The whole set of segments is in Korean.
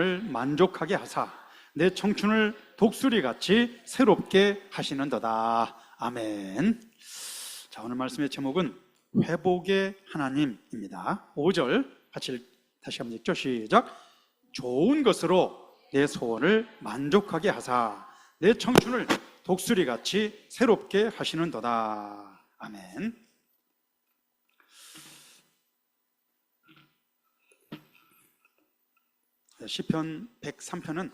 만족하게 하사 내 청춘을 독수리같이 새롭게 하시는도다. 아멘. 자, 오늘 말씀의 제목은 회복의 하나님입니다. 5절 같이 다시 한번 읽죠. 시작. 좋은 것으로 내 소원을 만족하게 하사 내 청춘을 독수리같이 새롭게 하시는도다. 아멘. 시편 103편은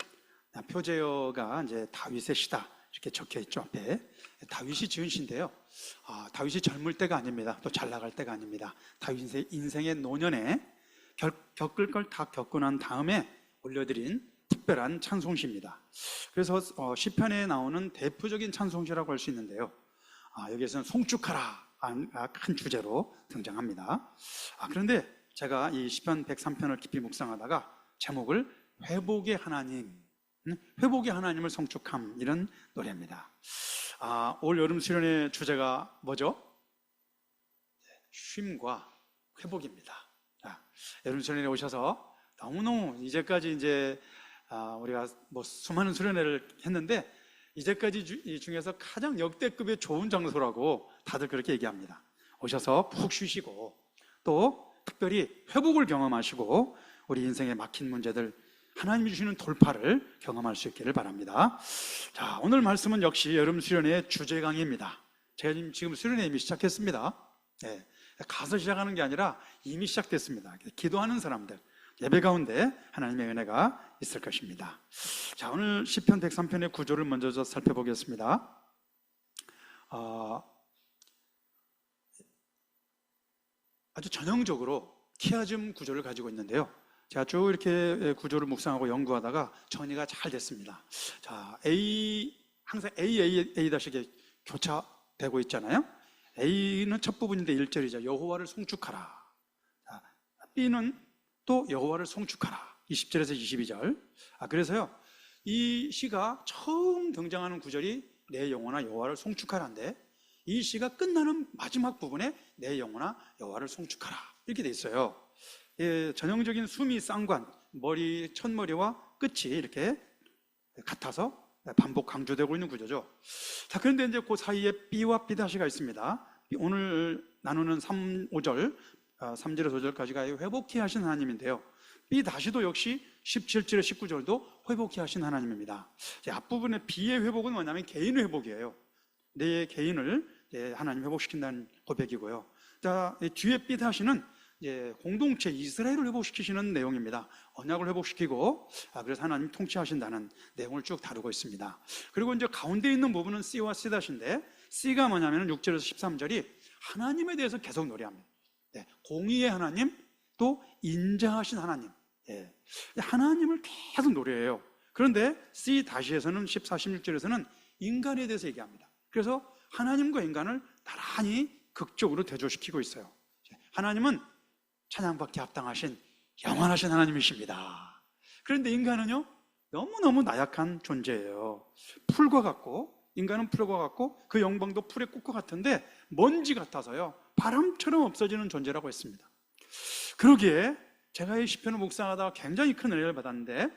표제어가 이제 다윗의 시다 이렇게 적혀 있죠. 앞에 다윗이 지은 시인데요. 다윗이 젊을 때가 아닙니다. 또 잘 나갈 때가 아닙니다. 다윗의 인생의 노년에 겪을 걸 다 겪고 난 다음에 올려드린 특별한 찬송시입니다. 그래서 시편에 나오는 대표적인 찬송시라고 할 수 있는데요. 여기에서는 송축하라 큰 주제로 등장합니다. 그런데 제가 이 시편 103편을 깊이 묵상하다가 제목을 회복의 하나님, 회복의 하나님을 송축함, 이런 노래입니다. 올 여름 수련의 주제가 뭐죠? 쉼과 회복입니다. 여름 수련회에 오셔서 너무너무 이제까지 이제 우리가 수많은 수련회를 했는데 이제까지 중에서 가장 역대급의 좋은 장소라고 다들 그렇게 얘기합니다. 오셔서 푹 쉬시고 또 특별히 회복을 경험하시고 우리 인생에 막힌 문제들 하나님이 주시는 돌파를 경험할 수 있기를 바랍니다. 자, 오늘 말씀은 역시 여름 수련회의 주제 강의입니다. 제가 지금 수련회 이미 시작했습니다. 가서 시작하는 게 아니라 이미 시작됐습니다. 기도하는 사람들, 예배 가운데 하나님의 은혜가 있을 것입니다. 자, 오늘 시편 103편의 구조를 먼저 살펴보겠습니다. 아주 전형적으로 키아즘 구조를 가지고 있는데요. 제가 쭉 이렇게 구조를 묵상하고 연구하다가 정리가 잘 됐습니다. 자, 항상 A 다시게 교차되고 있잖아요. A는 첫 부분인데 1절이죠. 여호와를 송축하라. 자, B는 또 여호와를 송축하라. 20절에서 22절. 그래서요, 이 시가 처음 등장하는 구절이 내 영혼아 여호와를 송축하라인데 이 시가 끝나는 마지막 부분에 내 영혼아 여호와를 송축하라 이렇게 돼 있어요. 전형적인 수미 쌍관, 첫머리와 끝이 이렇게 같아서 반복 강조되고 있는 구조죠. 자, 그런데 이제 그 사이에 B와 B'가 있습니다. 오늘 나누는 3절에서 5절까지가 회복해 하신 하나님인데요. B도 역시 17절에 19절도 회복해 하신 하나님입니다. 앞부분의 B의 회복은 뭐냐면 개인 회복이에요. 내 개인을 하나님 회복시킨다는 고백이고요. 자, 뒤에 B는 공동체 이스라엘을 회복시키시는 내용입니다. 언약을 회복시키고 그래서 하나님 통치하신다는 내용을 쭉 다루고 있습니다. 그리고 이제 가운데 있는 부분은 C와 C'인데 C가 뭐냐면 6절에서 13절이 하나님에 대해서 계속 노래합니다. 공의의 하나님, 또 인자하신 하나님, 하나님을 계속 노래해요. 그런데 C-에서는 14, 16절에서는 인간에 대해서 얘기합니다. 그래서 하나님과 인간을 나란히 극적으로 대조시키고 있어요. 하나님은 찬양받기 합당하신 영원하신 하나님이십니다. 그런데 인간은요, 너무너무 나약한 존재예요. 풀과 같고, 인간은 풀과 같고 그 영광도 풀의 꽃과 같은데 먼지 같아서요, 바람처럼 없어지는 존재라고 했습니다. 그러기에 제가 이 시편을 묵상하다가 굉장히 큰 은혜를 받았는데,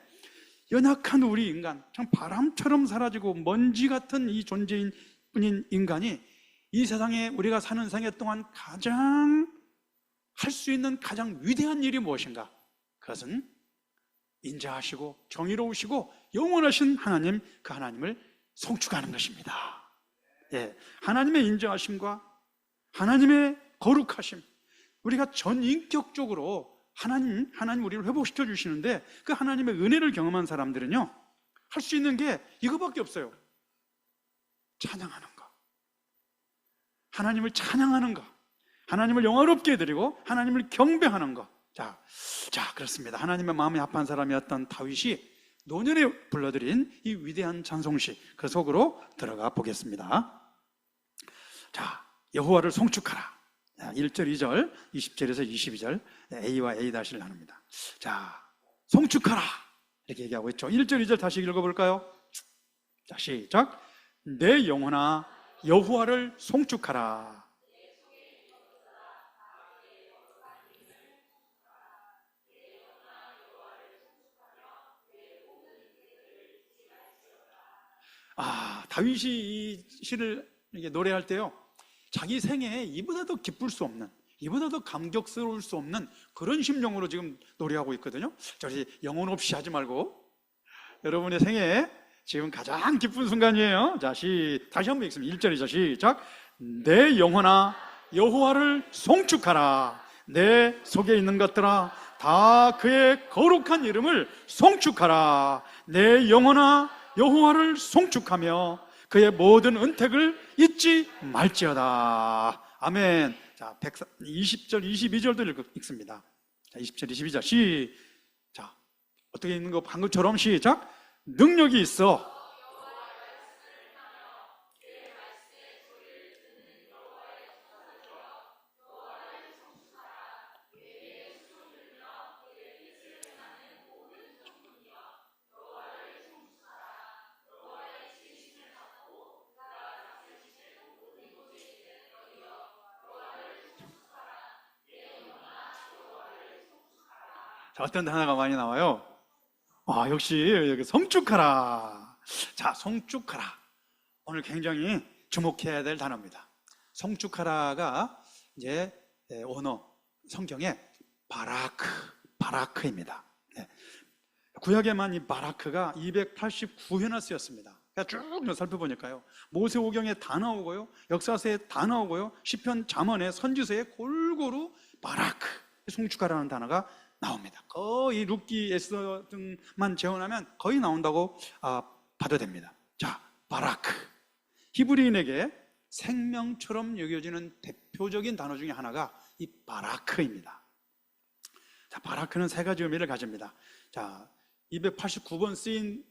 연약한 우리 인간, 참 바람처럼 사라지고 먼지 같은 이 존재인 뿐인 인간이 이 세상에 우리가 사는 생애 동안 가장 할 수 있는 가장 위대한 일이 무엇인가? 그것은 인자하시고 정의로우시고 영원하신 하나님, 그 하나님을 송축하는 것입니다. 하나님의 인자하심과 하나님의 거룩하심, 우리가 전인격적으로 하나님 우리를 회복시켜 주시는데 그 하나님의 은혜를 경험한 사람들은요, 할 수 있는 게 이거밖에 없어요. 찬양하는 거, 하나님을 찬양하는 거, 하나님을 영화롭게 드리고 하나님을 경배하는 것. 자, 그렇습니다. 하나님의 마음이 합한 사람이었던 다윗이 노년에 불러드린 이 위대한 찬송시, 그 속으로 들어가 보겠습니다. 자, 여호와를 송축하라. 1절, 2절, 20절에서 22절 A와 A-를 나눕니다. 자, 송축하라 이렇게 얘기하고 있죠. 1절, 2절 다시 읽어볼까요? 자, 시작. 내 영혼아 여호와를 송축하라. 다윗이 이 시를 이렇게 노래할 때요, 자기 생애에 이보다 더 기쁠 수 없는, 이보다 더 감격스러울 수 없는 그런 심정으로 지금 노래하고 있거든요. 저희 영혼 없이 하지 말고 여러분의 생애에 지금 가장 기쁜 순간이에요. 자, 다시 한번 읽습니다. 1절이죠. 시작. 내 영혼아 여호와를 송축하라. 내 속에 있는 것들아 다 그의 거룩한 이름을 송축하라. 내 영혼아 여호와를 송축하며 그의 모든 은택을 잊지 말지어다. 아멘. 자, 20절, 22절도 읽습니다. 자, 20절, 22절. 시작. 어떻게 읽는 거 방금처럼 시작. 능력이 있어. 자, 어떤 단어가 많이 나와요? 역시 여기 송축하라. 자, 송축하라. 오늘 굉장히 주목해야 될 단어입니다. 송축하라가 이제 언어 성경에 바라크입니다. 구약에만 이 바라크가 289회나 쓰였습니다. 쭉 살펴보니까요, 모세오경에 다 나오고요, 역사서에 다 나오고요, 시편, 잠언에, 선지서에 골고루 바라크, 송축하라는 단어가 나옵니다. 거의 룻기, 에스더 등만 재현하면 거의 나온다고 봐도 됩니다. 자, 바라크. 히브리인에게 생명처럼 여겨지는 대표적인 단어 중에 하나가 이 바라크입니다. 자, 바라크는 세 가지 의미를 가집니다. 자, 289번 쓰인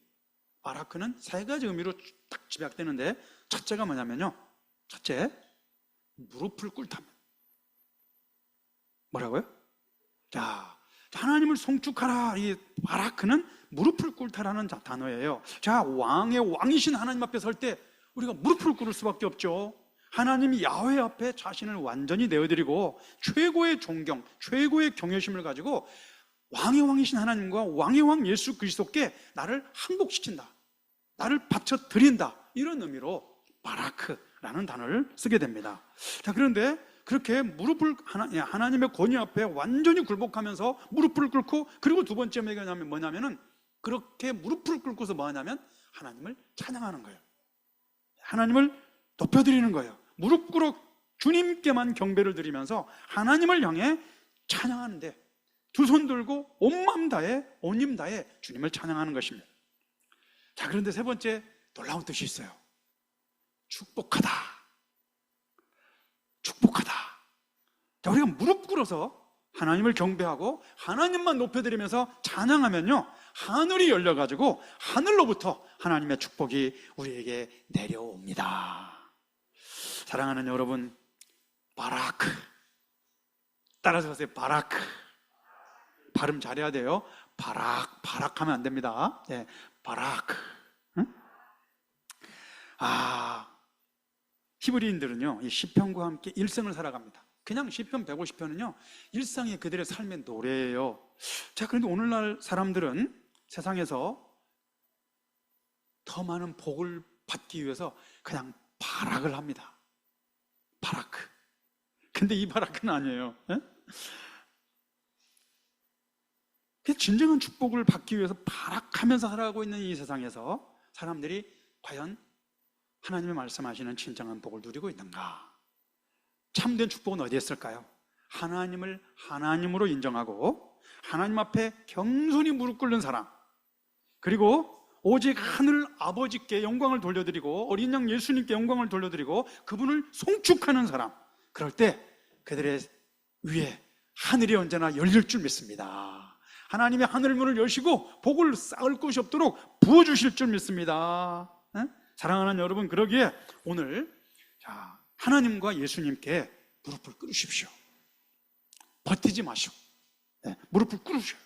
바라크는 세 가지 의미로 딱 집약되는데, 첫째가 뭐냐면요, 첫째, 무릎을 꿇다면. 뭐라고요? 자, 하나님을 송축하라. 이 바라크는 무릎을 꿇다라는 단어예요. 자, 왕이신 하나님 앞에 설 때 우리가 무릎을 꿇을 수밖에 없죠. 하나님이 야훼 앞에 자신을 완전히 내어드리고 최고의 존경, 최고의 경외심을 가지고 왕의 왕이신 하나님과 왕의 왕 예수 그리스도께 나를 항복시킨다, 나를 바쳐 드린다, 이런 의미로 바라크라는 단어를 쓰게 됩니다. 자, 그런데 그렇게 무릎을 하나님의 권위 앞에 완전히 굴복하면서 무릎을 꿇고, 그리고 두 번째 뭐냐면은 그렇게 무릎을 꿇고서 뭐하냐면 하나님을 찬양하는 거예요. 하나님을 높여드리는 거예요. 무릎 꿇어 주님께만 경배를 드리면서 하나님을 향해 찬양하는데, 두 손 들고 온 마음 다해, 온 힘 다해 주님을 찬양하는 것입니다. 자, 그런데 세 번째 놀라운 뜻이 있어요. 축복하다. 축복하다. 자, 우리가 무릎 꿇어서 하나님을 경배하고 하나님만 높여드리면서 찬양하면요, 하늘이 열려가지고 하늘로부터 하나님의 축복이 우리에게 내려옵니다. 사랑하는 여러분, 바라크. 따라서 하세요. 바라크. 발음 잘해야 돼요. 바락하면 안 됩니다. 네, 바라크. 응? 히브리인들은요, 이 시편과 함께 일생을 살아갑니다. 그냥 시편 150편은요, 일상의 그들의 삶의 노래예요. 자, 그런데 오늘날 사람들은 세상에서 더 많은 복을 받기 위해서 그냥 바락을 합니다. 바라크. 근데 이 바라크는 아니에요. 진정한 축복을 받기 위해서 바락하면서 살아가고 있는 이 세상에서 사람들이 과연 하나님의 말씀하시는 진정한 복을 누리고 있는가? 참된 축복은 어디에 있을까요? 하나님을 하나님으로 인정하고 하나님 앞에 겸손히 무릎 꿇는 사람, 그리고 오직 하늘 아버지께 영광을 돌려드리고 어린 양 예수님께 영광을 돌려드리고 그분을 송축하는 사람, 그럴 때 그들의 위에 하늘이 언제나 열릴 줄 믿습니다. 하나님의 하늘 문을 여시고 복을 쌓을 곳이 없도록 부어주실 줄 믿습니다. 사랑하는 여러분, 그러기에 오늘 하나님과 예수님께 무릎을 꿇으십시오. 버티지 마시고 무릎을 꿇으셔요.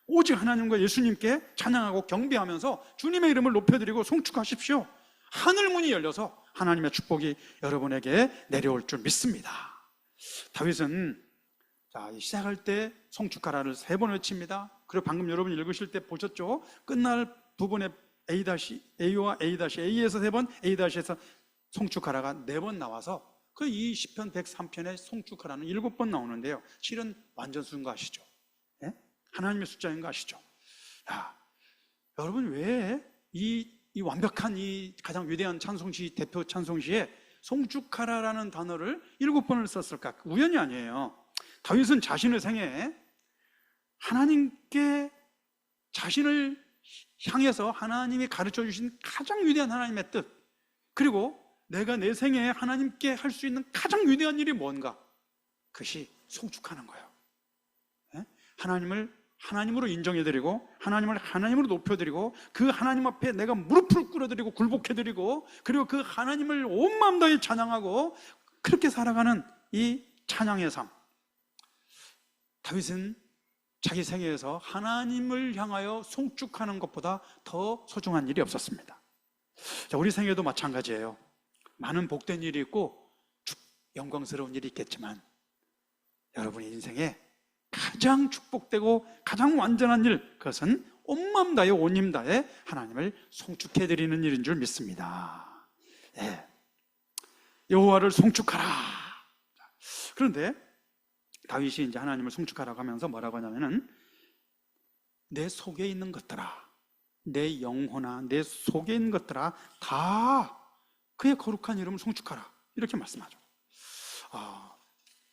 오직 하나님과 예수님께 찬양하고 경배하면서 주님의 이름을 높여드리고 송축하십시오. 하늘문이 열려서 하나님의 축복이 여러분에게 내려올 줄 믿습니다. 다윗은 시작할 때 송축하라를 3번 외칩니다. 그리고 방금 여러분 읽으실 때 보셨죠? 끝날 부분에 A와 A에서 3번, A에서 송축하라가 4번 나와서 그 이 시편 103편에 송축하라는 7번 나오는데요. 실은 완전 수인 거 아시죠? 예? 하나님의 숫자인 거 아시죠? 야, 여러분 왜 이 완벽한 이 가장 위대한 찬송시, 대표 찬송시에 송축하라라는 단어를 7번을 썼을까? 우연이 아니에요. 다윗은 자신의 생애에 하나님께 자신을 향해서 하나님이 가르쳐 주신 가장 위대한 하나님의 뜻, 그리고 내가 내 생애에 하나님께 할 수 있는 가장 위대한 일이 뭔가, 그것이 송축하는 거예요. 예? 하나님을 하나님으로 인정해드리고 하나님을 하나님으로 높여드리고 그 하나님 앞에 내가 무릎을 꿇어드리고 굴복해드리고 그리고 그 하나님을 온 마음 다해 찬양하고 그렇게 살아가는 이 찬양의 삶. 다윗은 자기 생애에서 하나님을 향하여 송축하는 것보다 더 소중한 일이 없었습니다. 자, 우리 생애도 마찬가지예요. 많은 복된 일이 있고 영광스러운 일이 있겠지만 여러분의 인생에 가장 축복되고 가장 완전한 일, 그것은 온 마음 다해 온 힘 다해 하나님을 송축해드리는 일인 줄 믿습니다. 네. 여호와를 송축하라. 그런데 다윗이 이제 하나님을 송축하라고 하면서 뭐라고 하냐면은 내 속에 있는 것들아, 내 영혼아, 내 속에 있는 것들아 다 그의 거룩한 이름을 송축하라, 이렇게 말씀하죠.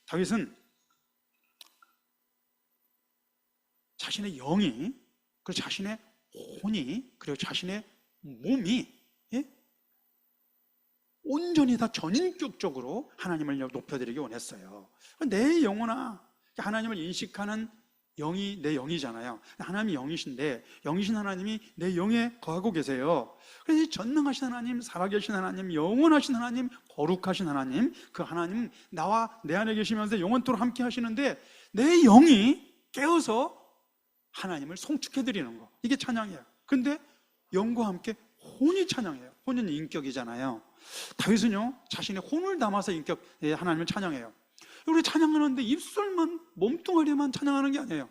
다윗은 자신의 영이, 그리고 자신의 혼이, 그리고 자신의 몸이, 예? 온전히 다 전인격적으로 하나님을 높여드리기 원했어요. 내 영혼아, 하나님을 인식하는 영이 내 영이잖아요. 하나님이 영이신데 영이신 하나님이 내 영에 거하고 계세요. 그래서 이 전능하신 하나님, 살아계신 하나님, 영원하신 하나님, 거룩하신 하나님, 그 하나님 나와 내 안에 계시면서 영원토록 함께 하시는데 내 영이 깨어서 하나님을 송축해드리는 거, 이게 찬양이에요. 근데 영과 함께 혼이 찬양해요. 혼은 인격이잖아요. 다윗은요 자신의 혼을 담아서 하나님을 찬양해요. 우리 찬양하는데 입술만, 몸뚱아리만 찬양하는 게 아니에요.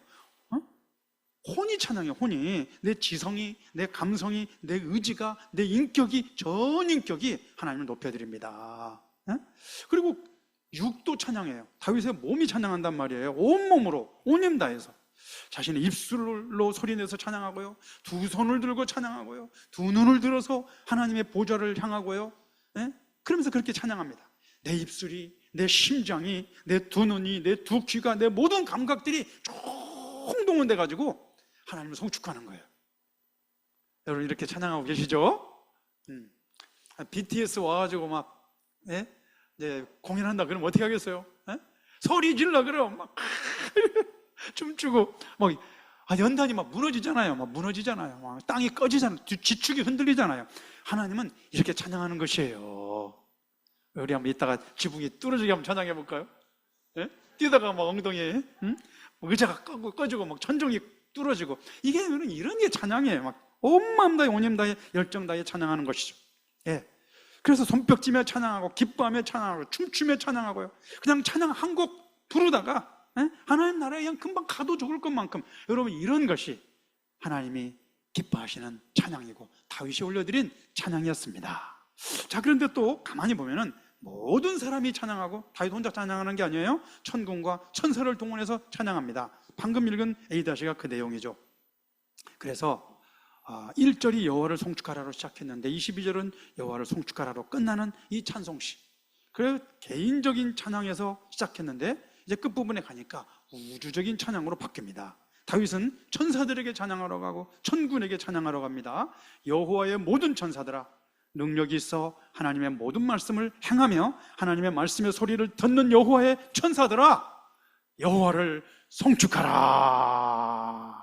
혼이 찬양해요. 혼이, 내 지성이, 내 감성이, 내 의지가, 내 인격이, 전 인격이 하나님을 높여드립니다. 그리고 육도 찬양해요. 다윗의 몸이 찬양한단 말이에요. 온몸으로, 온 힘 다해서 자신의 입술로 소리내서 찬양하고요, 두 손을 들고 찬양하고요, 두 눈을 들어서 하나님의 보좌를 향하고요, 그러면서 그렇게 찬양합니다. 내 입술이, 내 심장이, 내 두 눈이, 내 두 귀가, 내 모든 감각들이 총동원돼 가지고 하나님을 송축하는 거예요. 여러분 이렇게 찬양하고 계시죠? BTS 와가지고 막 이제 공연한다 그러면 어떻게 하겠어요? 소리 질러 그러면 막 춤추고 막 연단이 막 무너지잖아요. 막 땅이 꺼지잖아요. 지축이 흔들리잖아요. 하나님은 이렇게 찬양하는 것이에요. 우리 한번 이따가 지붕이 뚫어지게 한번 찬양해 볼까요? 뛰다가 막 엉덩이에 의자가 꺼지고 막 천정이 뚫어지고, 이게 이런 게 찬양이에요. 막 온 마음 다해 온 힘 다해 열정 다해 찬양하는 것이죠. 그래서 손뼉치며 찬양하고 기뻐하며 찬양하고 춤추며 찬양하고요. 그냥 찬양 한 곡 부르다가 하나님 나라에 그냥 금방 가도 좋을 것만큼, 여러분 이런 것이 하나님이 기뻐하시는 찬양이고 다윗이 올려드린 찬양이었습니다. 자, 그런데 또 가만히 보면은 모든 사람이 찬양하고 다윗 혼자 찬양하는 게 아니에요. 천군과 천사를 동원해서 찬양합니다. 방금 읽은 A가 그 내용이죠. 그래서 1절이 여호와를 송축하라로 시작했는데 22절은 여호와를 송축하라로 끝나는 이 찬송시, 그래서 개인적인 찬양에서 시작했는데 이제 끝부분에 가니까 우주적인 찬양으로 바뀝니다. 다윗은 천사들에게 찬양하러 가고 천군에게 찬양하러 갑니다. 여호와의 모든 천사들아, 능력이 있어 하나님의 모든 말씀을 행하며 하나님의 말씀의 소리를 듣는 여호와의 천사들아, 여호와를 송축하라.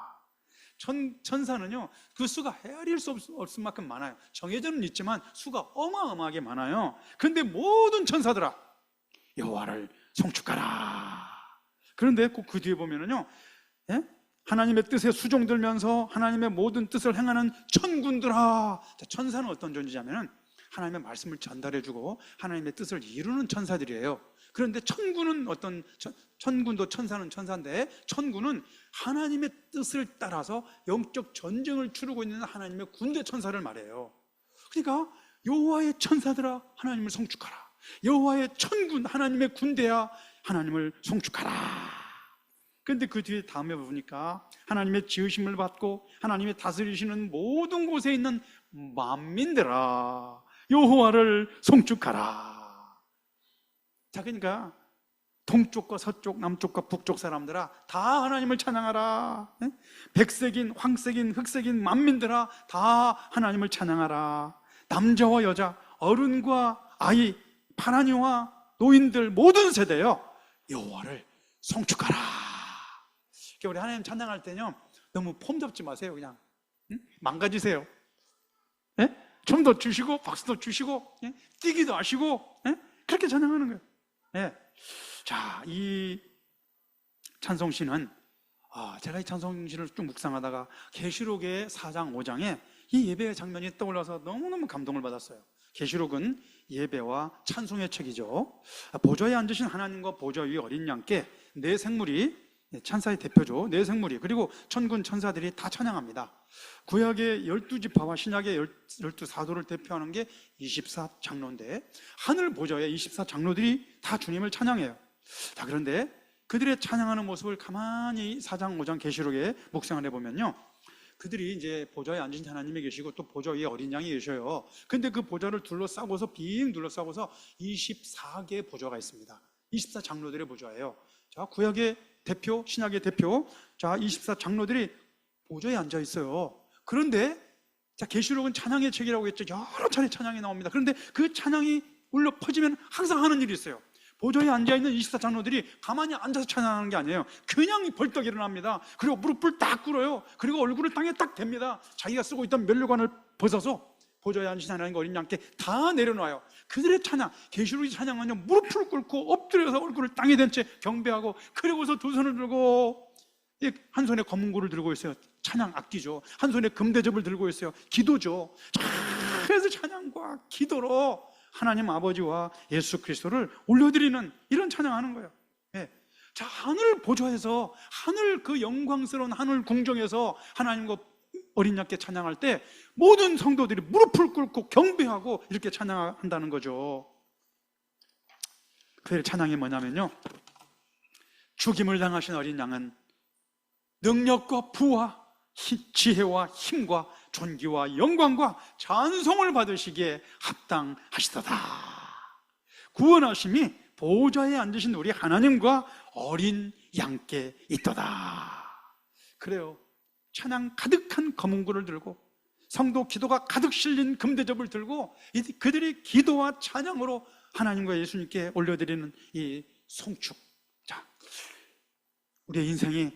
천사는요 그 수가 헤아릴 수 없을 만큼 많아요. 정해져는 있지만 수가 어마어마하게 많아요. 그런데 모든 천사들아, 여호와를 송축하라. 그런데 꼭 그 뒤에 보면은요, 하나님의 뜻에 수종들면서 하나님의 모든 뜻을 행하는 천군들아. 천사는 어떤 존재냐면은 하나님의 말씀을 전달해주고 하나님의 뜻을 이루는 천사들이에요. 그런데 천군은 천군도 천사는 천사인데, 천군은 하나님의 뜻을 따라서 영적 전쟁을 치르고 있는 하나님의 군대 천사를 말해요. 그러니까 여호와의 천사들아 하나님을 송축하라, 여호와의 천군 하나님의 군대야 하나님을 송축하라. 그런데 그 뒤에 다음에 보니까 하나님의 지으심을 받고 하나님의 다스리시는 모든 곳에 있는 만민들아 여호와를 송축하라. 자, 그러니까 동쪽과 서쪽, 남쪽과 북쪽 사람들아 다 하나님을 찬양하라. 백색인, 황색인, 흑색인 만민들아 다 하나님을 찬양하라. 남자와 여자, 어른과 아이, 파라니와 노인들 모든 세대여 여호와를 송축하라. 우리 하나님 찬양할 때는요 너무 폼 잡지 마세요. 그냥 망가지세요. 춤도 주시고 박수도 주시고 뛰기도 하시고 그렇게 찬양하는 거예요. 자, 이 찬송시는 제가 이 찬송시를 쭉 묵상하다가 계시록의 4장 5장에 이 예배의 장면이 떠올라서 너무너무 감동을 받았어요. 계시록은 예배와 찬송의 책이죠. 보좌에 앉으신 하나님과 보좌 위에 어린 양께 네 생물이, 찬사의 대표죠, 네 생물이, 그리고 천군 천사들이 다 찬양합니다. 구약의 12지파와 신약의 12사도를 대표하는 게 24장로인데 하늘 보좌에 24장로들이 다 주님을 찬양해요. 자, 그런데 그들의 찬양하는 모습을 가만히 4장 5장 계시록에 묵상을 해보면요, 그들이 이제 보좌에 앉으신 하나님이 계시고 또 보좌 위에 어린 양이 계셔요. 근데 그 보좌를 둘러싸고서 빙 둘러싸고서 24개의 보좌가 있습니다. 24장로들의 보좌예요. 자, 구약의 대표, 신약의 대표, 자, 24장로들이 보좌에 앉아 있어요. 그런데 자, 계시록은 찬양의 책이라고 했죠. 여러 차례 찬양이 나옵니다. 그런데 그 찬양이 울려 퍼지면 항상 하는 일이 있어요. 보좌에 앉아있는 24장로들이 가만히 앉아서 찬양하는 게 아니에요. 그냥 벌떡 일어납니다. 그리고 무릎을 딱 꿇어요. 그리고 얼굴을 땅에 딱 댑니다. 자기가 쓰고 있던 면류관을 벗어서 보좌에 앉으신 하나님과 어린 양께 다 내려놔요. 그들의 찬양, 계시록의 찬양은요 무릎을 꿇고 엎드려서 얼굴을 땅에 댄 채 경배하고, 그리고서 두 손을 들고 한 손에 검은고를 들고 있어요. 찬양 악기죠. 한 손에 금대접을 들고 있어요. 기도죠. 그래서 찬양과 기도로 하나님 아버지와 예수 그리스도를 올려드리는 이런 찬양하는 거예요. 자, 하늘 보좌에서, 하늘 그 영광스러운 하늘 궁정에서 하나님과 어린 양께 찬양할 때 모든 성도들이 무릎을 꿇고 경배하고 이렇게 찬양한다는 거죠. 그 찬양이 뭐냐면요, 죽임을 당하신 어린 양은 능력과 부와 지혜와 힘과 존귀와 영광과 찬송을 받으시기에 합당하시도다. 구원하심이 보좌에 앉으신 우리 하나님과 어린 양께 있도다. 그래요. 찬양 가득한 검은고를 들고 성도 기도가 가득 실린 금대접을 들고 그들이 기도와 찬양으로 하나님과 예수님께 올려드리는 이 송축. 자, 우리의 인생이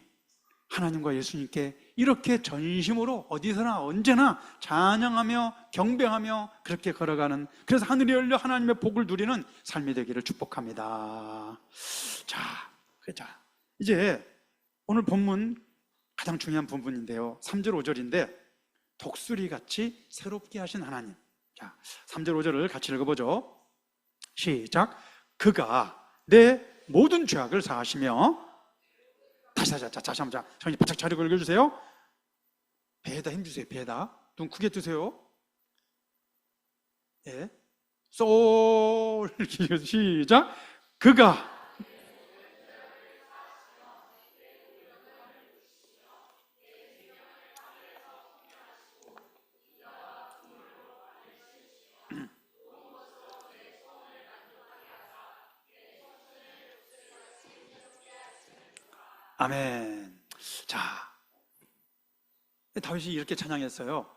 하나님과 예수님께 이렇게 전심으로 어디서나 언제나 찬양하며 경배하며 그렇게 걸어가는, 그래서 하늘이 열려 하나님의 복을 누리는 삶이 되기를 축복합니다. 자, 이제 오늘 본문 가장 중요한 부분인데요, 3절 5절인데 독수리같이 새롭게 하신 하나님. 자, 3절 5절을 같이 읽어보죠. 시작. 그가 내 모든 죄악을 사하시며, 다시 한번 정신 바짝 차리고 읽어주세요. 배에다 힘주세요. 배에다 눈 크게 뜨세요. 솔. 시작. 그가 아멘. 자, 다윗이 이렇게 찬양했어요.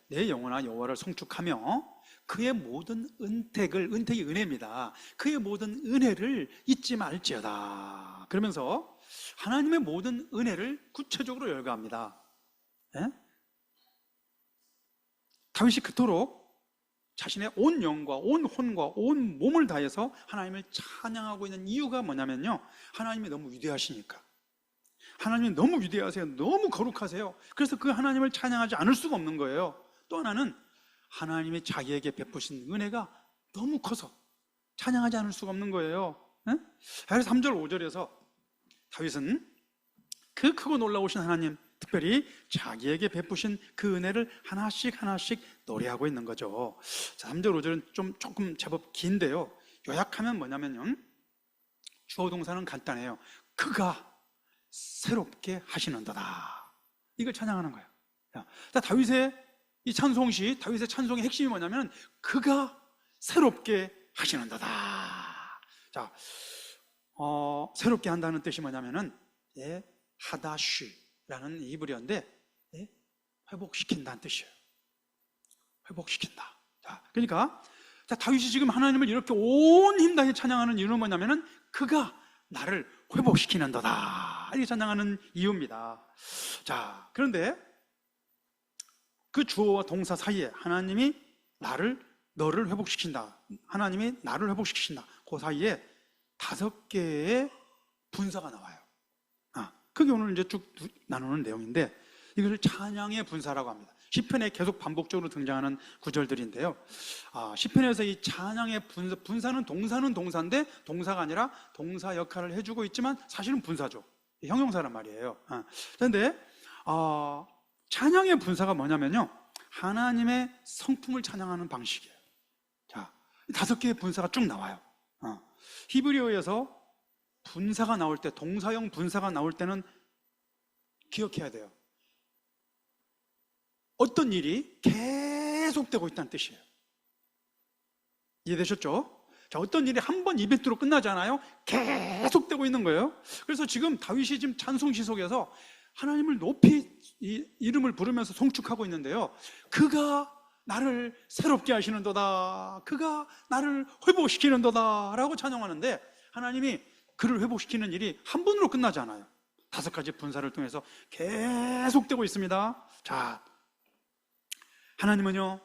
내 영혼아 여호와를 송축하며 그의 모든 은택이 은혜입니다. 그의 모든 은혜를 잊지 말지어다. 그러면서 하나님의 모든 은혜를 구체적으로 열거합니다. 다윗이 그토록 자신의 온 영과 온 혼과 온 몸을 다해서 하나님을 찬양하고 있는 이유가 뭐냐면요, 하나님이 너무 위대하시니까. 하나님이 너무 위대하세요. 너무 거룩하세요. 그래서 그 하나님을 찬양하지 않을 수가 없는 거예요. 또 하나는 하나님이 자기에게 베푸신 은혜가 너무 커서 찬양하지 않을 수가 없는 거예요. 그래서 3절 5절에서 다윗은 그 크고 놀라우신 하나님, 특별히 자기에게 베푸신 그 은혜를 하나씩 하나씩 노래하고 있는 거죠. 자, 3절 5절은 조금 제법 긴데요, 요약하면 뭐냐면요, 주어 동사는 간단해요. 그가 새롭게 하시는도다, 이걸 찬양하는 거예요. 자, 다윗의 이 찬송시, 다윗의 찬송의 핵심이 뭐냐면 그가 새롭게 하시는도다. 자, 새롭게 한다는 뜻이 뭐냐면은 하다쉬라는 이브리어인데 회복시킨다는 뜻이에요. 회복시킨다. 자, 그러니까 다윗이 지금 하나님을 이렇게 온 힘 다해 찬양하는 이유는 뭐냐면은 그가 나를 회복시키는도다, 이렇게 찬양하는 이유입니다. 자, 그런데 그 주어와 동사 사이에 하나님이 너를 회복시킨다, 하나님이 나를 회복시킨다, 그 사이에 5개의 분사가 나와요. 그게 오늘 이제 쭉 나누는 내용인데, 이것을 찬양의 분사라고 합니다. 시편에 계속 반복적으로 등장하는 구절들인데요. 시편에서 이 찬양의 분사는 동사인데 동사가 아니라 동사 역할을 해주고 있지만 사실은 분사죠. 형용사란 말이에요. 그런데 찬양의 분사가 뭐냐면요, 하나님의 성품을 찬양하는 방식이에요. 자, 5개의 분사가 쭉 나와요. 히브리어에서 분사가 나올 때, 동사형 분사가 나올 때는 기억해야 돼요. 어떤 일이 계속되고 있다는 뜻이에요. 이해되셨죠? 자, 어떤 일이 한 번 이벤트로 끝나잖아요. 계속되고 있는 거예요. 그래서 지금 다윗이 지금 찬송시 속에서 하나님을 높이 이름을 부르면서 송축하고 있는데요, 그가 나를 새롭게 하시는도다, 그가 나를 회복시키는도다 라고 찬양하는데, 하나님이 그를 회복시키는 일이 한 번으로 끝나지 않아요. 5가지 분사를 통해서 계속되고 있습니다. 자, 하나님은요,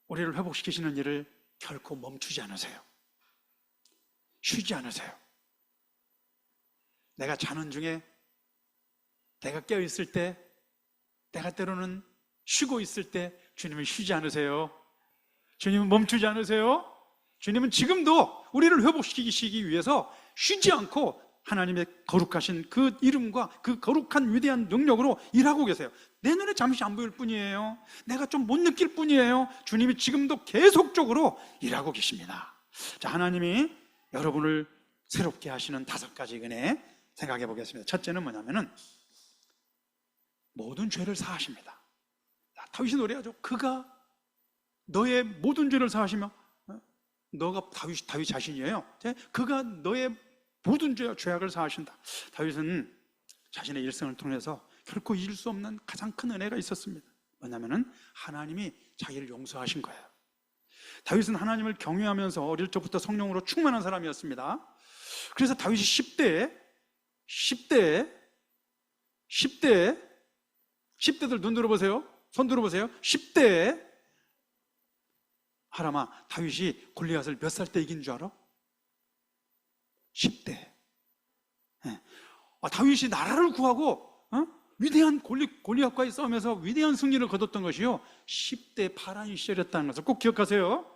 우리를 회복시키시는 일을 결코 멈추지 않으세요. 쉬지 않으세요. 내가 자는 중에, 내가 깨어있을 때, 내가 때로는 쉬고 있을 때 주님은 쉬지 않으세요. 주님은 멈추지 않으세요. 주님은 지금도 우리를 회복시키기 위해서 쉬지 않고 하나님의 거룩하신 그 이름과 그 거룩한 위대한 능력으로 일하고 계세요. 내 눈에 잠시 안 보일 뿐이에요. 내가 좀 못 느낄 뿐이에요. 주님이 지금도 계속적으로 일하고 계십니다. 자, 하나님이 여러분을 새롭게 하시는 5가지 은혜 생각해 보겠습니다. 첫째는 뭐냐면은 모든 죄를 사하십니다. 다윗이 노래하죠. 그가 너의 모든 죄를 사하시며, 너가 다윗 자신이에요. 그가 너의 모든 죄악을 사하신다. 다윗은 자신의 일생을 통해서 결코 잊을 수 없는 가장 큰 은혜가 있었습니다. 뭐냐면은 하나님이 자기를 용서하신 거예요. 다윗은 하나님을 경외하면서 어릴 적부터 성령으로 충만한 사람이었습니다. 그래서 다윗이 10대들 눈 들어보세요. 손 들어보세요. 10대에 하람아, 다윗이 골리앗을 몇 살 때 이긴 줄 알아? 10대. 다윗이 나라를 구하고 위대한 골리앗과의 싸움에서 위대한 승리를 거뒀던 것이요, 10대 파란 시절이었다는 것을 꼭 기억하세요.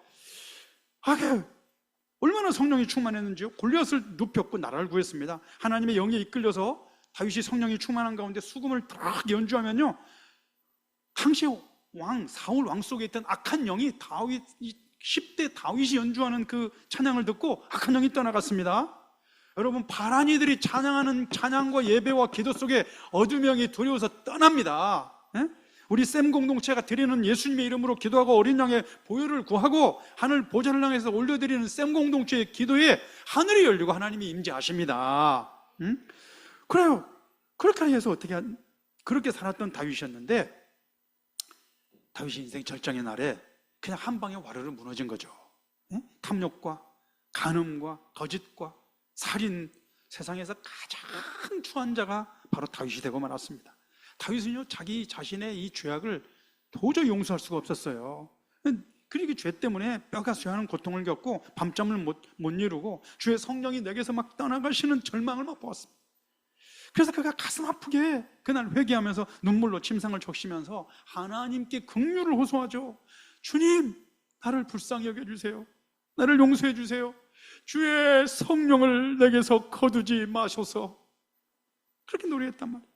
얼마나 성령이 충만했는지요. 골리앗을 눕혔고 나라를 구했습니다. 하나님의 영에 이끌려서 다윗이 성령이 충만한 가운데 수금을 딱 연주하면요, 당시의 사울 왕 속에 있던 악한 영이 10대 다윗이 연주하는 그 찬양을 듣고 악한 영이 떠나갔습니다. 여러분, 바란 이들이 찬양하는 찬양과 예배와 기도 속에 어둠의 영이 두려워서 떠납니다. 우리 샘 공동체가 드리는 예수님의 이름으로 기도하고 어린 양의 보혈을 구하고 하늘 보좌를 향해서 올려드리는 샘 공동체의 기도에 하늘이 열리고 하나님이 임재하십니다. 그래요. 그렇게 해서 그렇게 살았던 다윗이었는데, 다윗이 인생 절정의 날에 그냥 한 방에 와르르 무너진 거죠. 탐욕과 간음과 거짓과 살인, 세상에서 가장 추한 자가 바로 다윗이 되고 말았습니다. 다윗은요, 자기 자신의 이 죄악을 도저히 용서할 수가 없었어요. 그리고 죄 때문에 뼈가 쇠하는 고통을 겪고 밤잠을 못 이루고 주의 성령이 내게서 막 떠나가시는 절망을 막 보았습니다. 그래서 그가 가슴 아프게 그날 회개하면서 눈물로 침상을 적시면서 하나님께 긍휼을 호소하죠. 주님, 나를 불쌍히 여겨주세요. 나를 용서해 주세요. 주의 성령을 내게서 거두지 마소서. 그렇게 노래했단 말이에요.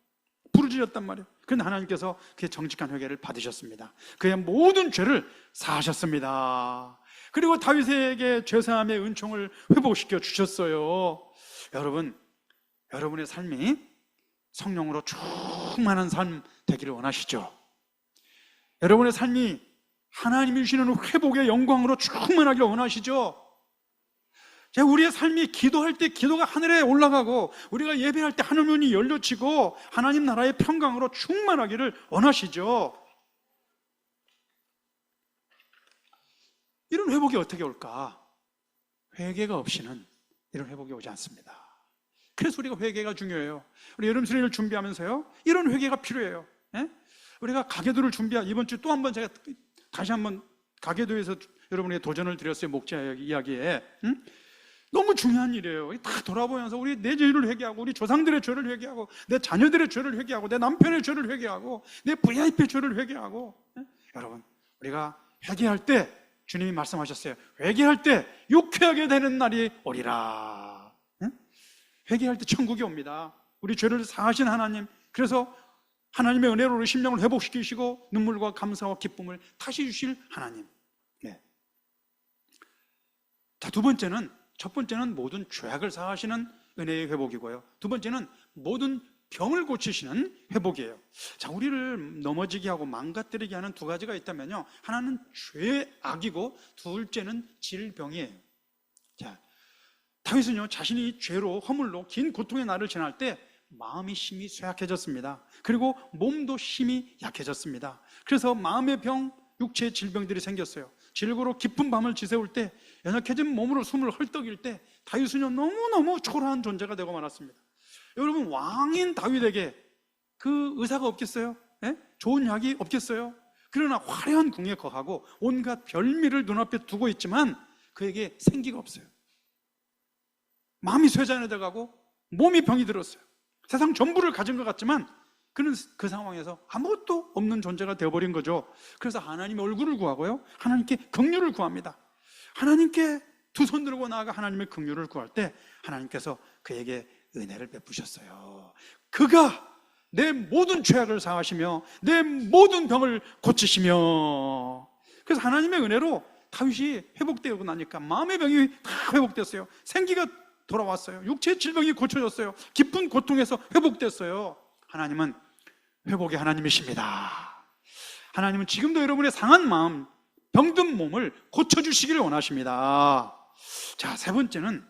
부르짖었단 말이에요. 그런데 하나님께서 그의 정직한 회개를 받으셨습니다. 그의 모든 죄를 사하셨습니다. 그리고 다윗에게 죄사함의 은총을 회복시켜 주셨어요. 여러분, 여러분의 삶이 성령으로 충만한 삶 되기를 원하시죠? 여러분의 삶이 하나님이 주시는 회복의 영광으로 충만하기를 원하시죠? 우리의 삶이 기도할 때 기도가 하늘에 올라가고, 우리가 예배할 때 하늘 문이 열려지고 하나님 나라의 평강으로 충만하기를 원하시죠? 이런 회복이 어떻게 올까? 회개가 없이는 이런 회복이 오지 않습니다. 그래서 우리가 회개가 중요해요. 우리 여름 수련회를 준비하면서요, 이런 회개가 필요해요. 예? 우리가 가계도를 이번 주 또 한 번 제가 다시 한번 가계도에서 여러분에게 도전을 드렸어요. 목자 이야기에. 너무 중요한 일이에요. 다 돌아보면서 우리 내 죄를 회개하고, 우리 조상들의 죄를 회개하고, 내 자녀들의 죄를 회개하고, 내 남편의 죄를 회개하고, 내 VIP 죄를 회개하고. 여러분, 우리가 회개할 때 주님이 말씀하셨어요. 회개할 때 유쾌하게 되는 날이 오리라. 회개할 때 천국이 옵니다. 우리 죄를 사하신 하나님, 그래서 하나님의 은혜로 우리 심령을 회복시키시고 눈물과 감사와 기쁨을 다시 주실 하나님. 네. 자, 첫 번째는 모든 죄악을 사하시는 은혜의 회복이고요. 두 번째는 모든 병을 고치시는 회복이에요. 자, 우리를 넘어지게 하고 망가뜨리게 하는 두 가지가 있다면요, 하나는 죄악이고 둘째는 질병이에요. 자, 다윗은요, 자신이 죄로 허물로 긴 고통의 날을 지날 때 마음이 심히 쇠약해졌습니다. 그리고 몸도 심히 약해졌습니다. 그래서 마음의 병, 육체의 질병들이 생겼어요. 질고로 깊은 밤을 지새울 때, 연약해진 몸으로 숨을 헐떡일 때 다윗은요, 너무너무 초라한 존재가 되고 말았습니다. 여러분, 왕인 다윗에게 그 의사가 없겠어요? 예? 좋은 약이 없겠어요? 그러나 화려한 궁에 거하고 온갖 별미를 눈앞에 두고 있지만 그에게 생기가 없어요. 마음이 쇠잔해져 가고 몸이 병이 들었어요. 세상 전부를 가진 것 같지만 그는 그 상황에서 아무것도 없는 존재가 되어버린 거죠. 그래서 하나님의 얼굴을 구하고요, 하나님께 긍휼을 구합니다. 하나님께 두 손 들고 나아가 하나님의 긍휼을 구할 때 하나님께서 그에게 은혜를 베푸셨어요. 그가 내 모든 죄악을 사하시며 내 모든 병을 고치시며. 그래서 하나님의 은혜로 다윗이 회복되고 나니까 마음의 병이 다 회복됐어요. 생기가 돌아왔어요. 육체의 질병이 고쳐졌어요. 깊은 고통에서 회복됐어요. 하나님은 회복의 하나님이십니다. 하나님은 지금도 여러분의 상한 마음, 병든 몸을 고쳐주시기를 원하십니다. 자, 세 번째는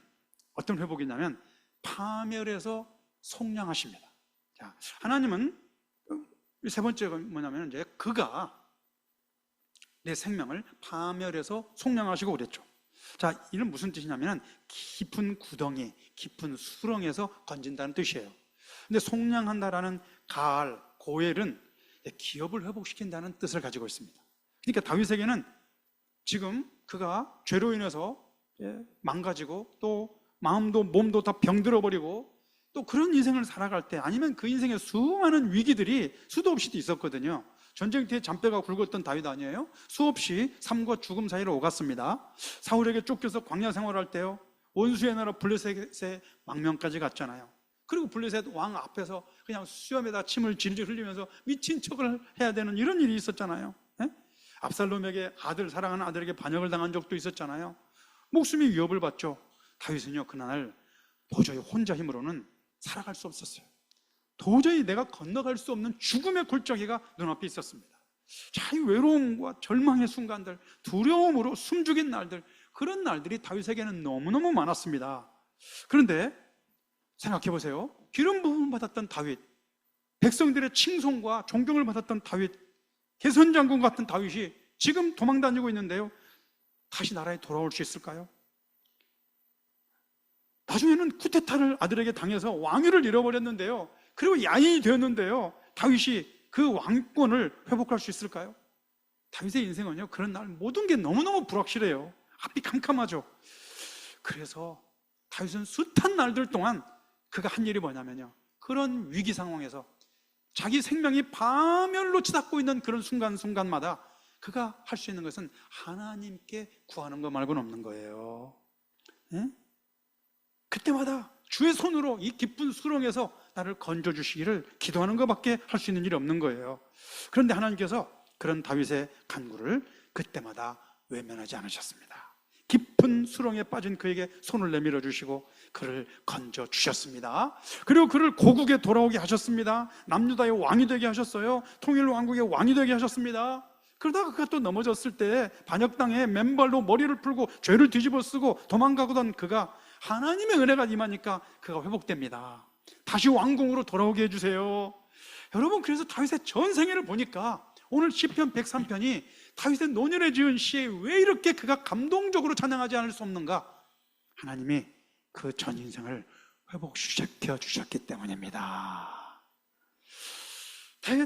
어떤 회복이냐면 파멸해서 속량하십니다. 자, 하나님은 세 번째가 뭐냐면 이제 그가 내 생명을 파멸해서 속량하시고 그랬죠. 자, 이는 무슨 뜻이냐면 깊은 구덩이, 깊은 수렁에서 건진다는 뜻이에요. 근데 속량한다라는 가을, 고엘은 기업을 회복시킨다는 뜻을 가지고 있습니다. 그러니까 다윗에게는 지금 그가 죄로 인해서 망가지고 또 마음도 몸도 다 병들어버리고 또 그런 인생을 살아갈 때, 아니면 그 인생에 수많은 위기들이 수도 없이 있었거든요. 전쟁터에 잔뼈가 굵었던 다윗 아니에요? 수없이 삶과 죽음 사이를 오갔습니다. 사울에게 쫓겨서 광야 생활할 때요, 원수의 나라 블레셋의 망명까지 갔잖아요. 그리고 블레셋 왕 앞에서 그냥 수염에다 침을 질질 흘리면서 미친 척을 해야 되는 이런 일이 있었잖아요. 압살롬에게 사랑하는 아들에게 반역을 당한 적도 있었잖아요. 목숨이 위협을 받죠. 다윗은요, 그날 도저히 혼자 힘으로는 살아갈 수 없었어요. 도저히 내가 건너갈 수 없는 죽음의 골짜기가 눈앞에 있었습니다. 자, 이 외로움과 절망의 순간들, 두려움으로 숨죽인 날들, 그런 날들이 다윗에게는 너무너무 많았습니다. 그런데 생각해 보세요. 기름 부음 받았던 다윗, 백성들의 칭송과 존경을 받았던 다윗, 개선장군 같은 다윗이 지금 도망다니고 있는데요, 다시 나라에 돌아올 수 있을까요? 나중에는 쿠데타를 아들에게 당해서 왕위를 잃어버렸는데요, 그리고 야인이 되었는데요, 다윗이 그 왕권을 회복할 수 있을까요? 다윗의 인생은요, 그런 날 모든 게 너무너무 불확실해요. 앞이 캄캄하죠. 그래서 다윗은 숱한 날들 동안 그가 한 일이 뭐냐면요, 그런 위기 상황에서 자기 생명이 파멸로 치닫고 있는 그런 순간순간마다 그가 할 수 있는 것은 하나님께 구하는 것 말고는 없는 거예요. 예? 그때마다 주의 손으로 이 깊은 수렁에서 나를 건져주시기를 기도하는 것밖에 할 수 있는 일이 없는 거예요. 그런데 하나님께서 그런 다윗의 간구를 그때마다 외면하지 않으셨습니다. 깊은 수렁에 빠진 그에게 손을 내밀어 주시고 그를 건져 주셨습니다. 그리고 그를 고국에 돌아오게 하셨습니다. 남유다의 왕이 되게 하셨어요. 통일 왕국의 왕이 되게 하셨습니다. 그러다가 그가 또 넘어졌을 때 반역 땅에 맨발로 머리를 풀고 죄를 뒤집어 쓰고 도망가고던 그가 하나님의 은혜가 임하니까 그가 회복됩니다. 다시 왕궁으로 돌아오게 해주세요. 여러분, 그래서 다윗의 전생애를 보니까 오늘 시편 103편이 다윗의 노년에 지은 시에 왜 이렇게 그가 감동적으로 찬양하지 않을 수 없는가? 하나님이 그 전 인생을 회복시켜 주셨기 때문입니다.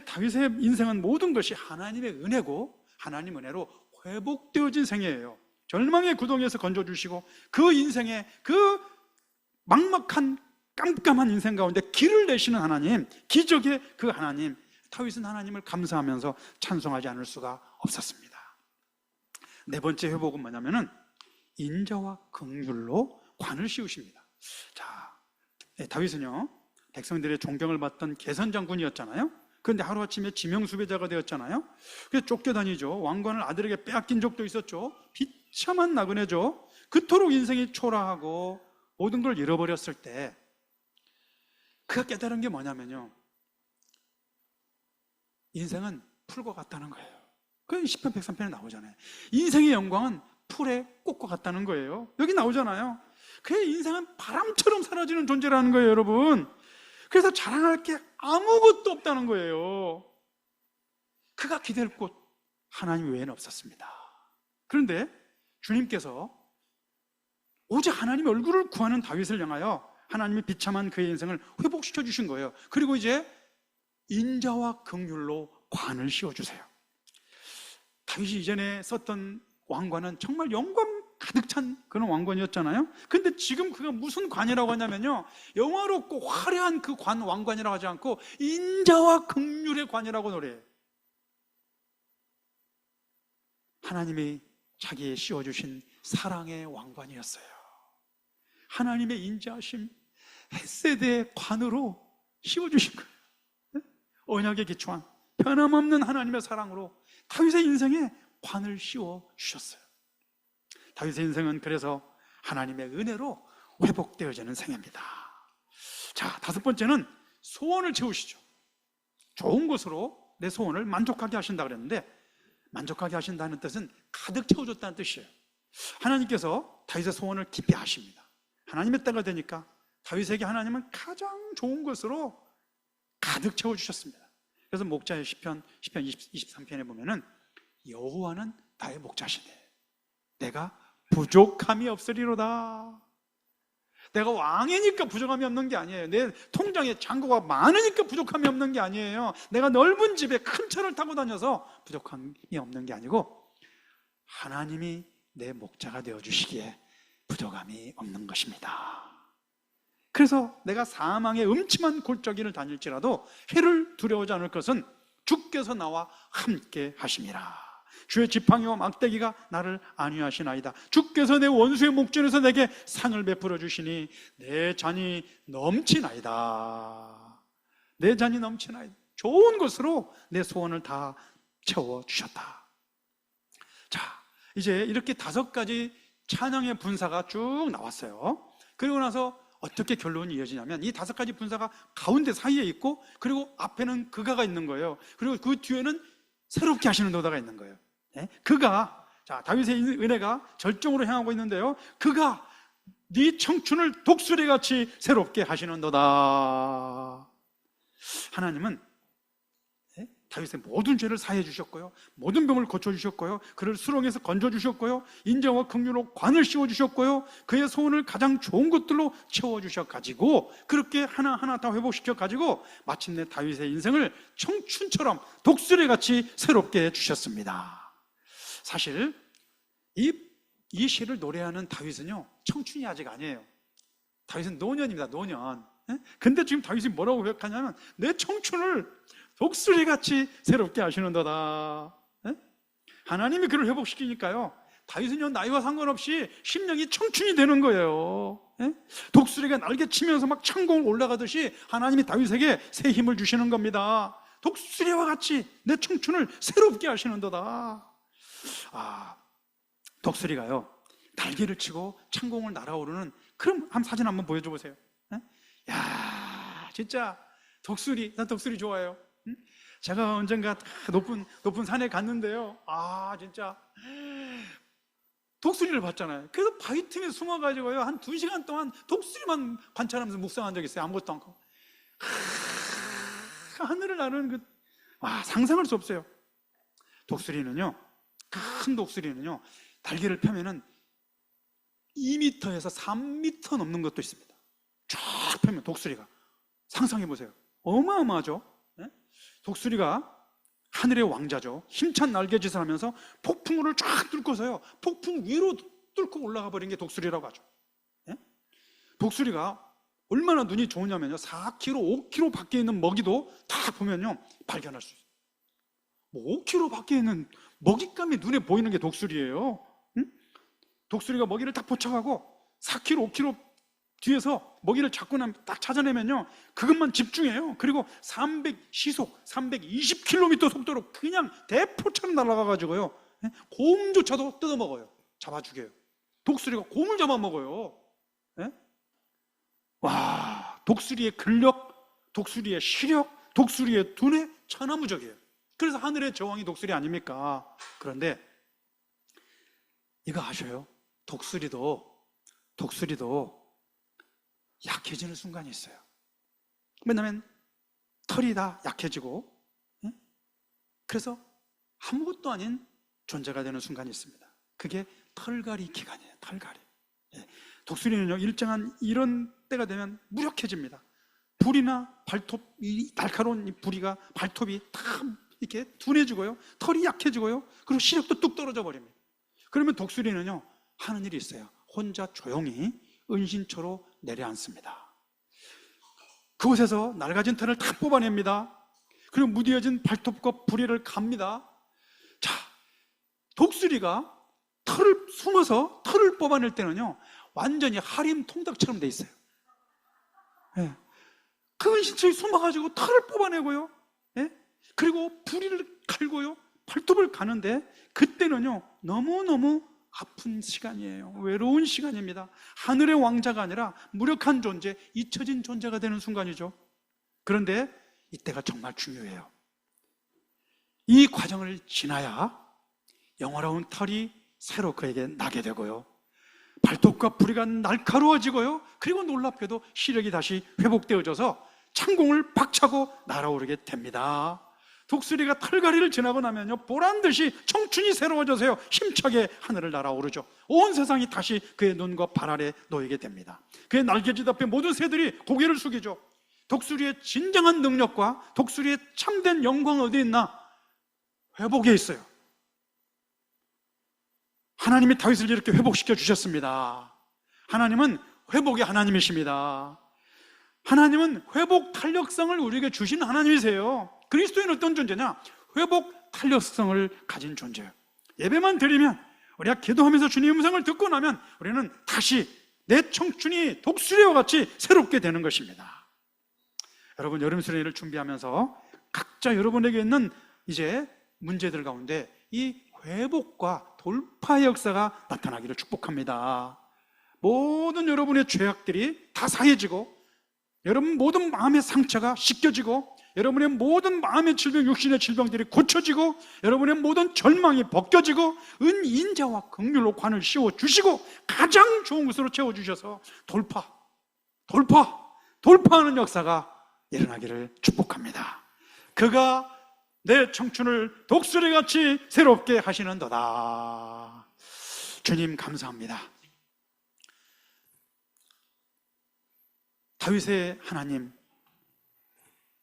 다윗의 인생은 모든 것이 하나님의 은혜고 하나님 은혜로 회복되어진 생애예요. 절망의 구덩이에서 건져주시고 그 인생의 그 막막한 깜깜한 인생 가운데 길을 내시는 하나님, 기적의 그 하나님, 다윗은 하나님을 감사하면서 찬송하지 않을 수가 없었습니다. 네 번째 회복은 뭐냐면은 인자와 긍휼로 관을 씌우십니다. 자, 다윗은요 백성들의 존경을 받던 개선장군이었잖아요. 그런데 하루아침에 지명수배자가 되었잖아요. 그래서 쫓겨다니죠. 왕관을 아들에게 빼앗긴 적도 있었죠. 비참한 나그네죠. 그토록 인생이 초라하고 모든 걸 잃어버렸을 때 그가 깨달은 게 뭐냐면요, 인생은 풀과 같다는 거예요. 그 시편 103편에 나오잖아요. 인생의 영광은 풀의 꽃과 같다는 거예요. 여기 나오잖아요. 그의 인생은 바람처럼 사라지는 존재라는 거예요, 여러분. 그래서 자랑할 게 아무것도 없다는 거예요. 그가 기댈 곳 하나님 외에는 없었습니다. 그런데 주님께서 오직 하나님의 얼굴을 구하는 다윗을 향하여 하나님이 비참한 그의 인생을 회복시켜 주신 거예요. 그리고 이제 인자와 긍휼로 관을 씌워주세요. 다윗이 이전에 썼던 왕관은 정말 영광 가득 찬 그런 왕관이었잖아요. 근데 지금 그가 무슨 관이라고 하냐면요, 영화롭고 화려한 그 관, 왕관이라고 하지 않고 인자와 긍휼의 관이라고 노래해요. 하나님이 자기에 씌워주신 사랑의 왕관이었어요. 하나님의 인자하심, 헤세드의 관으로 씌워주신 거예요. 언약에 기초한 변함없는 하나님의 사랑으로 다윗의 인생에 관을 씌워 주셨어요. 다윗의 인생은 그래서 하나님의 은혜로 회복되어지는 생애입니다. 자, 다섯 번째는 소원을 채우시죠. 좋은 것으로 내 소원을 만족하게 하신다 그랬는데, 만족하게 하신다는 뜻은 가득 채워줬다는 뜻이에요. 하나님께서 다윗의 소원을 깊이 아십니다. 하나님의 때가 되니까 다윗에게 하나님은 가장 좋은 것으로 가득 채워주셨습니다. 그래서 목자의 시편 23편에 보면은 여호와는 나의 목자시네, 내가 부족함이 없으리로다. 내가 왕이니까 부족함이 없는 게 아니에요. 내 통장에 잔고가 많으니까 부족함이 없는 게 아니에요. 내가 넓은 집에 큰 차를 타고 다녀서 부족함이 없는 게 아니고 하나님이 내 목자가 되어주시기에 부족함이 없는 것입니다. 그래서 내가 사망의 음침한 골짜기를 다닐지라도 해를 두려워하지 않을 것은 주께서 나와 함께 하심이라. 주의 지팡이와 막대기가 나를 안위하시나이다. 주께서 내 원수의 목전에서 내게 상을 베풀어 주시니 내 잔이 넘치나이다. 내 잔이 넘치나이다. 좋은 것으로 내 소원을 다 채워주셨다. 자, 이제 이렇게 5가지 찬양의 분사가 쭉 나왔어요. 그리고 나서 어떻게 결론이 이어지냐면 이 5가지 분사가 가운데 사이에 있고, 그리고 앞에는 그가가 있는 거예요. 그리고 그 뒤에는 새롭게 하시는 도다가 있는 거예요. 네? 그가, 자, 다윗의 은혜가 절정으로 향하고 있는데요, 그가 네 청춘을 독수리같이 새롭게 하시는도다. 하나님은 다윗의 모든 죄를 사해 주셨고요, 모든 병을 고쳐 주셨고요, 그를 수렁에서 건져 주셨고요, 인자와 긍휼로 관을 씌워 주셨고요, 그의 소원을 가장 좋은 것들로 채워 주셔 가지고 그렇게 하나하나 다 회복시켜 가지고 마침내 다윗의 인생을 청춘처럼 독수리같이 새롭게 해 주셨습니다. 사실 이 시를 노래하는 다윗은요, 청춘이 아직 아니에요. 다윗은 노년입니다. 노년. 근데 지금 다윗이 뭐라고 고백하냐면 내 청춘을 독수리같이 새롭게 하시는도다. 하나님이 그를 회복시키니까요, 다윗은요, 나이와 상관없이 심령이 청춘이 되는 거예요. 예? 독수리가 날개치면서 막 창공을 올라가듯이 하나님이 다윗에게 새 힘을 주시는 겁니다. 독수리와 같이 내 청춘을 새롭게 하시는도다. 독수리가요, 날개를 치고 창공을 날아오르는, 그럼 사진 한번 보여줘 보세요. 예? 야, 진짜 독수리, 난 독수리 좋아해요. 응? 제가 언젠가 높은 산에 갔는데요, 진짜 독수리를 봤잖아요. 그래서 바위 틈에 숨어가지고요, 한 2시간 동안 독수리만 관찰하면서 묵상한 적이 있어요. 아무것도 않고. 하늘을 나르는 상상할 수 없어요. 독수리는요, 큰 독수리는요, 날개를 펴면은 2m에서 3m 넘는 것도 있습니다. 쫙 펴면 독수리가. 상상해 보세요. 어마어마하죠? 네? 독수리가 하늘의 왕자죠. 힘찬 날개짓을 하면서 폭풍우를 쫙 뚫고서요, 폭풍 위로 뚫고 올라가 버린 게 독수리라고 하죠. 네? 독수리가 얼마나 눈이 좋으냐면요, 4km, 5km 밖에 있는 먹이도 다 보면요, 발견할 수 있어요. 5km 밖에 있는 먹잇감이 눈에 보이는 게 독수리예요. 응? 독수리가 먹이를 딱 포착하고 4km, 5km 뒤에서 먹이를 잡고 나면 딱 찾아내면요, 그것만 집중해요. 그리고 시속 320km 속도로 그냥 대포처럼 날아가가지고요, 곰조차도 뜯어먹어요. 잡아주게요. 독수리가 곰을 잡아먹어요. 와, 독수리의 근력, 독수리의 시력, 독수리의 두뇌 천하무적이에요. 그래서 하늘의 제왕이 독수리 아닙니까? 그런데 이거 아셔요? 독수리도 약해지는 순간이 있어요. 왜냐하면 털이 다 약해지고, 그래서 아무것도 아닌 존재가 되는 순간이 있습니다. 그게 털갈이 기간이에요. 털갈이. 독수리는요, 일정한 이런 때가 되면 무력해집니다. 불이나 발톱, 이 날카로운 이 부리가, 발톱이 다 이렇게 둔해지고요, 털이 약해지고요, 그리고 시력도 뚝 떨어져 버립니다. 그러면 독수리는요, 하는 일이 있어요. 혼자 조용히 은신처로 내려앉습니다. 그곳에서 낡아진 털을 다 뽑아냅니다. 그리고 무뎌진 발톱과 부리를 갑니다. 자, 독수리가 털을 숨어서 털을 뽑아낼 때는요, 완전히 하림 통닭처럼 돼 있어요. 그 은신처에 숨어가지고 털을 뽑아내고요, 그리고 부리를 갈고요, 발톱을 가는데, 그때는요, 너무너무 아픈 시간이에요. 외로운 시간입니다. 하늘의 왕자가 아니라 무력한 존재, 잊혀진 존재가 되는 순간이죠. 그런데 이때가 정말 중요해요. 이 과정을 지나야 영화로운 털이 새로 그에게 나게 되고요, 발톱과 부리가 날카로워지고요, 그리고 놀랍게도 시력이 다시 회복되어져서 창공을 박차고 날아오르게 됩니다. 독수리가 털갈이를 지나고 나면요, 보란듯이 청춘이 새로워져서요, 힘차게 하늘을 날아오르죠. 온 세상이 다시 그의 눈과 발 아래 놓이게 됩니다. 그의 날개짓 앞에 모든 새들이 고개를 숙이죠. 독수리의 진정한 능력과 독수리의 참된 영광은 어디 있나? 회복에 있어요. 하나님이 다윗을 이렇게 회복시켜 주셨습니다. 하나님은 회복의 하나님이십니다. 하나님은 회복 탄력성을 우리에게 주신 하나님이세요. 그리스도인은 어떤 존재냐? 회복 탄력성을 가진 존재예요. 예배만 드리면, 우리가 기도하면서 주님의 음성을 듣고 나면 우리는 다시 내 청춘이 독수리와 같이 새롭게 되는 것입니다. 여러분, 여름 수련회를 준비하면서 각자 여러분에게 있는 이제 문제들 가운데 이 회복과 돌파의 역사가 나타나기를 축복합니다. 모든 여러분의 죄악들이 다 사해지고, 여러분 모든 마음의 상처가 씻겨지고, 여러분의 모든 마음의 질병, 육신의 질병들이 고쳐지고, 여러분의 모든 절망이 벗겨지고, 인자와 긍휼로 관을 씌워주시고, 가장 좋은 것으로 채워주셔서 돌파하는 역사가 일어나기를 축복합니다. 그가 내 청춘을 독수리같이 새롭게 하시는도다. 주님 감사합니다. 다윗의 하나님,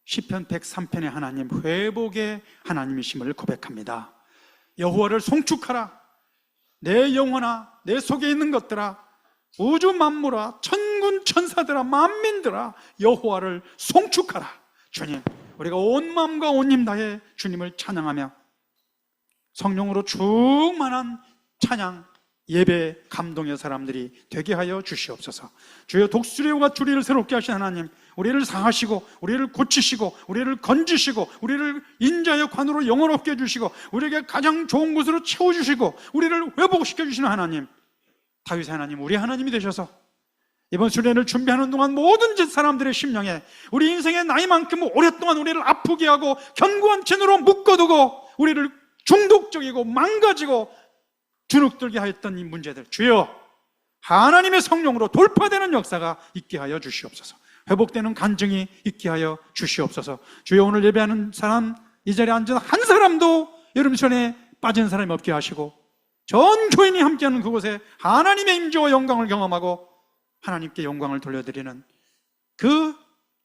시편 103편의 하나님, 회복의 하나님이심을 고백합니다. 여호와를 송축하라. 내 영혼아, 내 속에 있는 것들아, 우주 만물아, 천군 천사들아, 만민들아, 여호와를 송축하라. 주님, 우리가 온 마음과 온 힘 다해 주님을 찬양하며 성령으로 충만한 찬양 예배 감동의 사람들이 되게 하여 주시옵소서. 주여, 독수리와 주리를 새롭게 하신 하나님, 우리를 상하시고 우리를 고치시고 우리를 건지시고 우리를 인자의 관으로 영원롭게 해주시고 우리에게 가장 좋은 곳으로 채워주시고 우리를 회복시켜 주시는 하나님, 다윗 하나님, 우리 하나님이 되셔서 이번 수련을 준비하는 동안 모든 사람들의 심령에 우리 인생의 나이만큼 오랫동안 우리를 아프게 하고 견고한 진으로 묶어두고 우리를 중독적이고 망가지고 주눅들게 하였던 이 문제들, 주여 하나님의 성령으로 돌파되는 역사가 있게 하여 주시옵소서. 회복되는 간증이 있게 하여 주시옵소서. 주여, 오늘 예배하는 사람, 이 자리에 앉은 한 사람도 여름선에 빠진 사람이 없게 하시고 전 교인이 함께하는 그곳에 하나님의 임재와 영광을 경험하고 하나님께 영광을 돌려드리는 그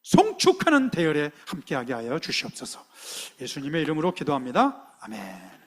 송축하는 대열에 함께하게 하여 주시옵소서. 예수님의 이름으로 기도합니다. 아멘.